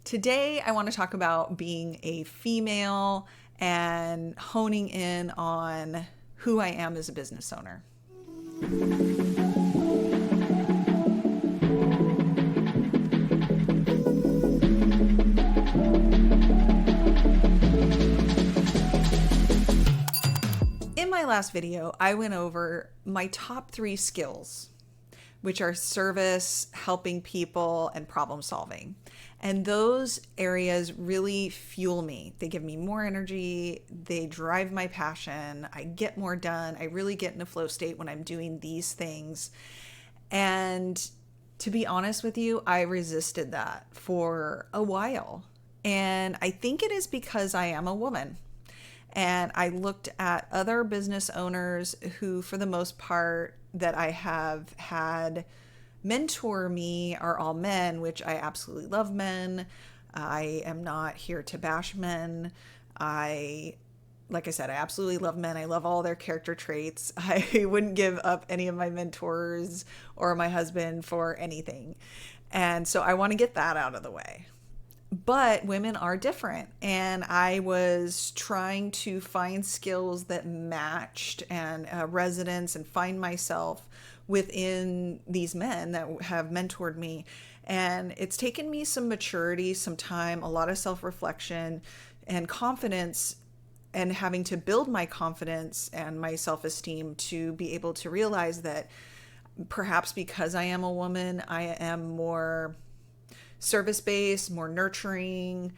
Today, I want to talk about being a female and honing in on who I am as a business owner. In my last video, I went over my top 3 skills, which are service, helping people, and problem solving. And those areas really fuel me. They give me more energy. They drive my passion. I get more done. I really get in a flow state when I'm doing these things. And to be honest with you, I resisted that for a while. And I think it is because I am a woman. And I looked at other business owners who, for the most part, that I have had mentor me are all men, which I absolutely love men. I am not here to bash men. Like I said, I absolutely love men. I love all their character traits. I wouldn't give up any of my mentors or my husband for anything. And so I want to get that out of the way. But women are different, and I was trying to find skills that matched and resonance and find myself within these men that have mentored me. And it's taken me some maturity, some time, a lot of self-reflection and confidence, and having to build my confidence and my self-esteem to be able to realize that perhaps because I am a woman, I am more service-based, more nurturing,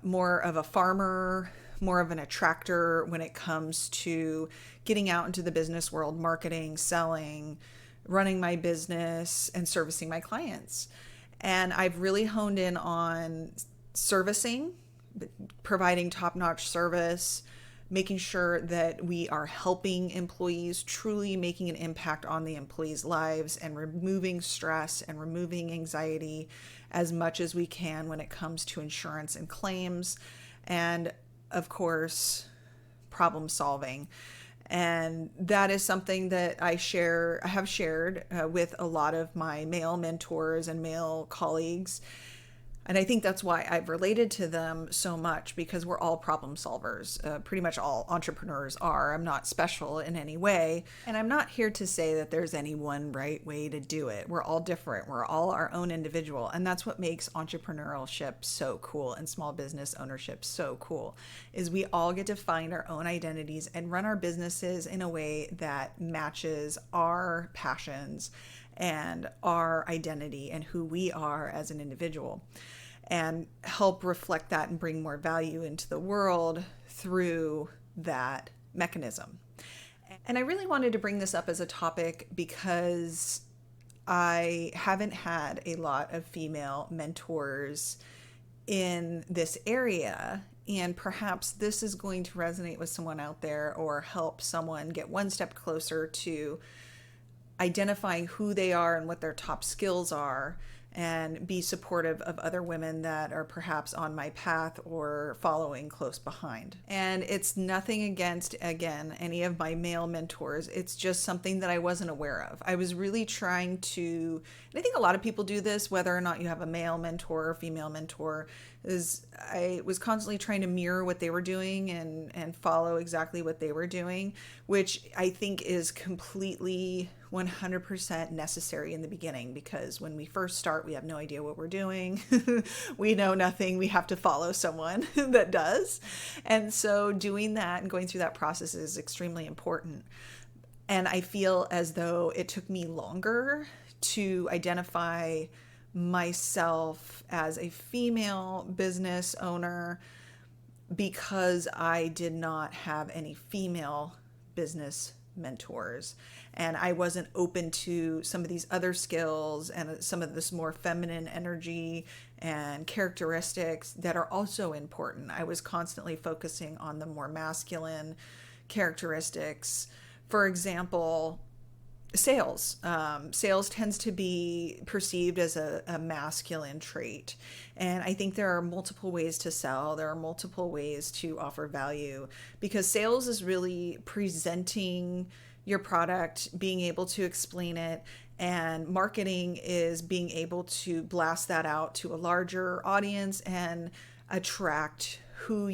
more of a farmer, more of an attractor when it comes to getting out into the business world, marketing, selling, running my business, and servicing my clients. And I've really honed in on servicing, providing top-notch service, making sure that we are helping employees, truly making an impact on the employees' lives and removing stress and removing anxiety as much as we can when it comes to insurance and claims. And of course, problem solving. And that is something that I have shared with a lot of my male mentors and male colleagues. And I think that's why I've related to them so much, because we're all problem solvers. Pretty much all entrepreneurs are. I'm not special in any way. And I'm not here to say that there's any one right way to do it. We're all different. We're all our own individual. And that's what makes entrepreneurship so cool and small business ownership so cool, is we all get to find our own identities and run our businesses in a way that matches our passions and our identity and who we are as an individual, and help reflect that and bring more value into the world through that mechanism. And I really wanted to bring this up as a topic because I haven't had a lot of female mentors in this area, and perhaps this is going to resonate with someone out there or help someone get one step closer to identifying who they are and what their top skills are, and be supportive of other women that are perhaps on my path or following close behind. And it's nothing against, again, any of my male mentors. It's just something that I wasn't aware of. I was really trying to, and I think a lot of people do this, whether or not you have a male mentor or female mentor, is I was constantly trying to mirror what they were doing and follow exactly what they were doing, which I think is completely 100% necessary in the beginning, because when we first start, we have no idea what we're doing. We know nothing. We have to follow someone that does. And so doing that and going through that process is extremely important. And I feel as though it took me longer to identify myself as a female business owner because I did not have any female business mentors, and I wasn't open to some of these other skills and some of this more feminine energy and characteristics that are also important. I was constantly focusing on the more masculine characteristics. For example, sales. Sales tends to be perceived as a masculine trait. And I think there are multiple ways to sell. There are multiple ways to offer value, because sales is really presenting your product, being able to explain it, And marketing is being able to blast that out to a larger audience and attract who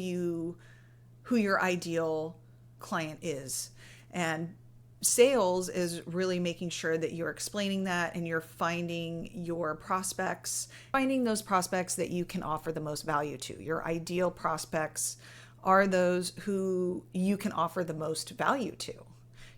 your ideal client is. And sales is really making sure that you're explaining that and you're finding your prospects, finding those prospects that you can offer the most value to. Your ideal prospects are those who you can offer the most value to.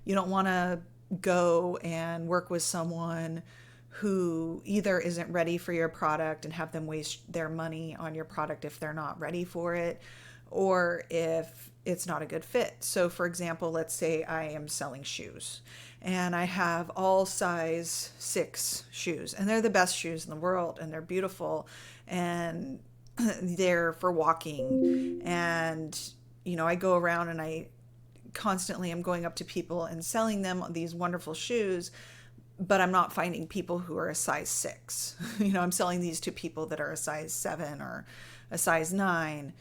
You don't want to go and work with someone who either isn't ready for your product and have them waste their money on your product if they're not ready for it, or if it's not a good fit. So for example, let's say I am selling shoes and I have all size 6 shoes, and they're the best shoes in the world and they're beautiful and they're for walking. And I go around and I constantly am going up to people and selling them these wonderful shoes, but I'm not finding people who are a size 6. I'm selling these to people that are a size 7 or a size 9.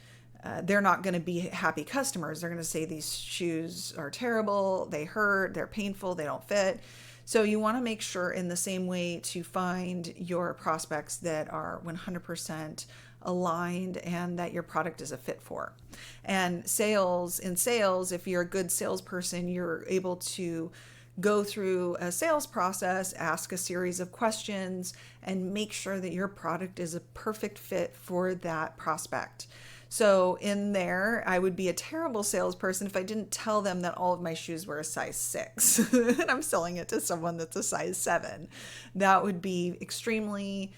They're not going to be happy customers. They're going to say these shoes are terrible, they hurt, they're painful, they don't fit. So you want to make sure in the same way to find your prospects that are 100% aligned and that your product is a fit for. And in sales, if you're a good salesperson, you're able to go through a sales process, ask a series of questions, and make sure that your product is a perfect fit for that prospect. So in there, I would be a terrible salesperson if I didn't tell them that all of my shoes were a size 6 and I'm selling it to someone that's a size 7. That would be extremely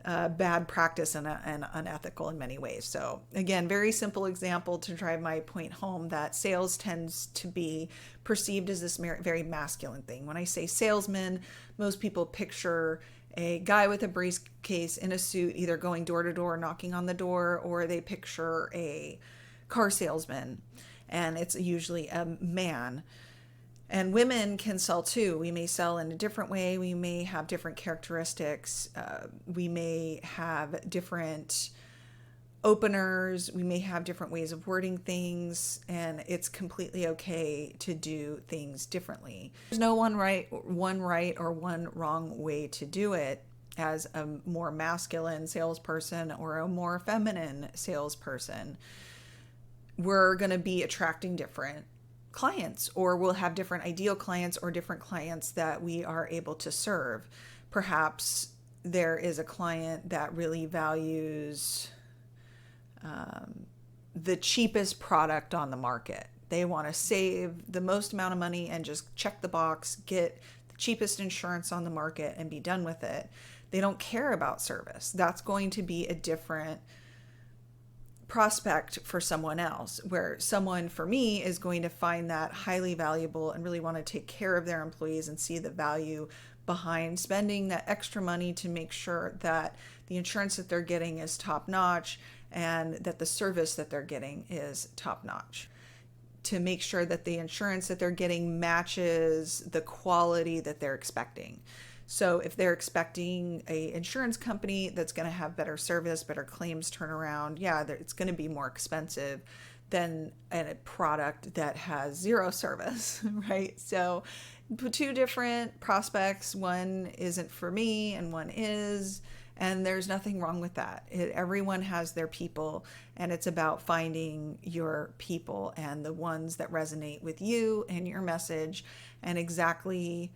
bad practice and unethical in many ways. So again, very simple example to drive my point home that sales tends to be perceived as this very masculine thing. When I say salesman, most people picture a guy with a briefcase in a suit, either going door to door, knocking on the door, or they picture a car salesman, and it's usually a man. And women can sell too. We may sell in a different way. We may have different characteristics. We may have different openers. We may have different ways of wording things, and it's completely okay to do things differently. There's no one right or one wrong way to do it as a more masculine salesperson or a more feminine salesperson. We're going to be attracting different clients, or we'll have different ideal clients or different clients that we are able to serve. Perhaps there is a client that really values the cheapest product on the market. They want to save the most amount of money and just check the box, get the cheapest insurance on the market and be done with it. They don't care about service. That's going to be a different prospect for someone else, where someone for me is going to find that highly valuable and really want to take care of their employees and see the value behind spending that extra money to make sure that the insurance that they're getting is top notch and that the service that they're getting is top notch, to make sure that the insurance that they're getting matches the quality that they're expecting. So if they're expecting an insurance company that's going to have better service, better claims turnaround, it's going to be more expensive than a product that has zero service, right? So 2 different prospects, one isn't for me and one is, and there's nothing wrong with that. Everyone has their people, and it's about finding your people and the ones that resonate with you and your message and exactly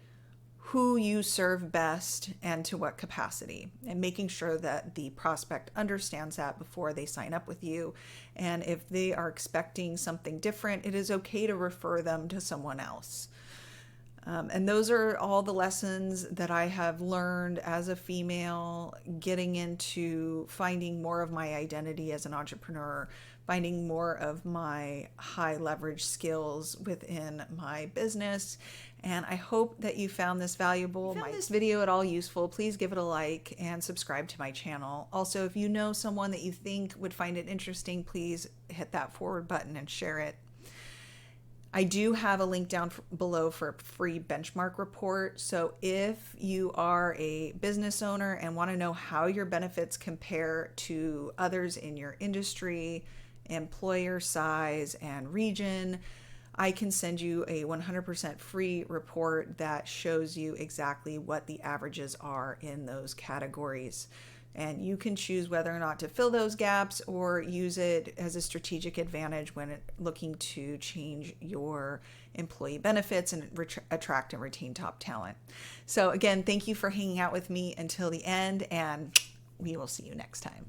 who you serve best and to what capacity, and making sure that the prospect understands that before they sign up with you. And if they are expecting something different, it is okay to refer them to someone else. And those are all the lessons that I have learned as a female, getting into finding more of my identity as an entrepreneur, finding more of my high leverage skills within my business. And I hope that you found this valuable. If you found this video at all useful, please give it a like and subscribe to my channel. Also, if you know someone that you think would find it interesting, please hit that forward button and share it. I do have a link down below for a free benchmark report. So if you are a business owner and want to know how your benefits compare to others in your industry, employer size, and region, I can send you a 100% free report that shows you exactly what the averages are in those categories. And you can choose whether or not to fill those gaps or use it as a strategic advantage when looking to change your employee benefits and attract and retain top talent. So again, thank you for hanging out with me until the end, and we will see you next time.